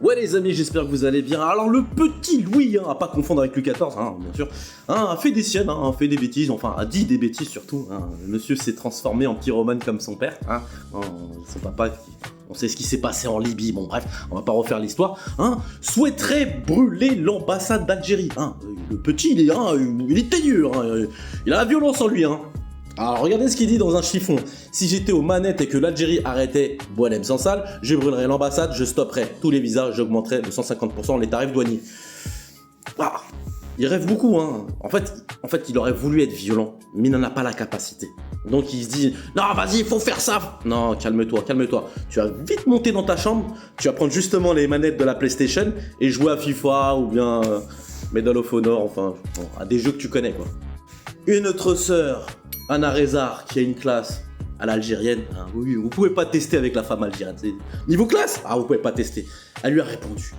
Ouais les amis, j'espère que vous allez bien. Alors le petit Louis, à pas confondre avec Louis XIV, bien sûr, a fait des siennes, a fait des bêtises, enfin a dit des bêtises surtout. Le monsieur s'est transformé en pyromane comme son père. Son papa, on sait ce qui s'est passé en Libye, bon bref, on va pas refaire l'histoire. Souhaiterait brûler l'ambassade d'Algérie. Le petit, il est teigneux, il a la violence en lui. Alors regardez ce qu'il dit dans un chiffon. Si j'étais aux manettes et que l'Algérie arrêtait Boualem Sansal, je brûlerais l'ambassade, je stopperais tous les visas, j'augmenterais de 150% les tarifs douaniers. Il rêve beaucoup, En fait, il aurait voulu être violent, mais il n'en a pas la capacité. Donc il se dit, non vas-y, il faut faire ça. Non, calme-toi. Tu vas vite monter dans ta chambre, tu vas prendre justement les manettes de la PlayStation et jouer à FIFA ou bien Medal of Honor, à des jeux que tu connais quoi. Une autre sœur, Anna Rezar, qui a une classe à l'algérienne. Oui, vous pouvez pas tester avec la femme algérienne. Niveau classe, vous pouvez pas tester. Elle lui a répondu.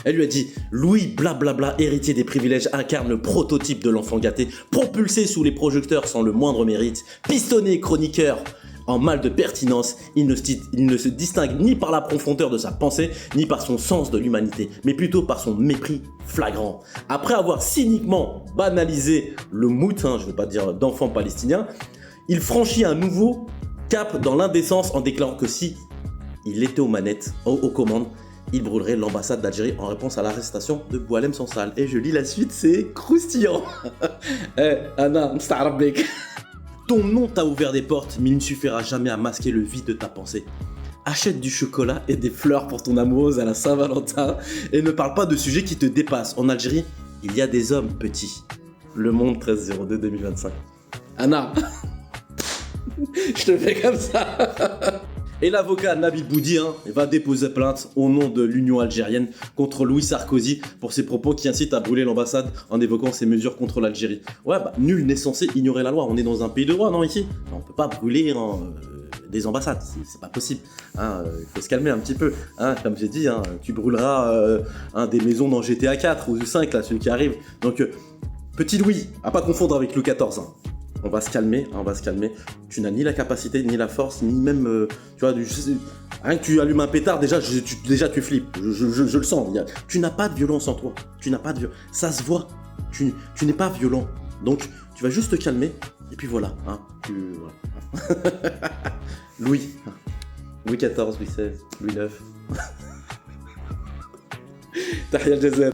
Elle lui a dit « Louis blablabla, héritier des privilèges, incarne le prototype de l'enfant gâté, propulsé sous les projecteurs sans le moindre mérite, pistonné chroniqueur en mal de pertinence, il ne se distingue ni par la profondeur de sa pensée, ni par son sens de l'humanité, mais plutôt par son mépris flagrant. Après avoir cyniquement banalisé le mout, je ne veux pas dire d'enfant palestinien, il franchit un nouveau cap dans l'indécence en déclarant que si il était aux manettes, aux commandes, il brûlerait l'ambassade d'Algérie en réponse à l'arrestation de Boualem Sansal. Et je lis la suite, c'est croustillant. Anna, m'starabek. Ton nom t'a ouvert des portes, mais il ne suffira jamais à masquer le vide de ta pensée. Achète du chocolat et des fleurs pour ton amoureuse à la Saint-Valentin et ne parle pas de sujets qui te dépassent. En Algérie, il y a des hommes petits. Le Monde 13-02-2025. Anna, je te fais comme ça. Et l'avocat Nabil Boudi va déposer plainte au nom de l'Union algérienne contre Louis Sarkozy pour ses propos qui incitent à brûler l'ambassade en évoquant ses mesures contre l'Algérie. Nul n'est censé ignorer la loi, on est dans un pays de droit, non ici? On peut pas brûler des ambassades, c'est pas possible. Il faut se calmer un petit peu. Comme j'ai dit, tu brûleras des maisons dans GTA 4 ou 5, là, celui qui arrive. Donc, petit Louis, à pas confondre avec Louis XIV. On va se calmer, Tu n'as ni la capacité, ni la force, ni même, rien que tu allumes un pétard, déjà tu flippes. Je le sens. Tu n'as pas de violence en toi. Ça se voit. Tu n'es pas violent. Donc, tu vas juste te calmer. Et puis voilà. Louis. Louis XIV, Louis XVI, Louis IX. Tahia al Jazair.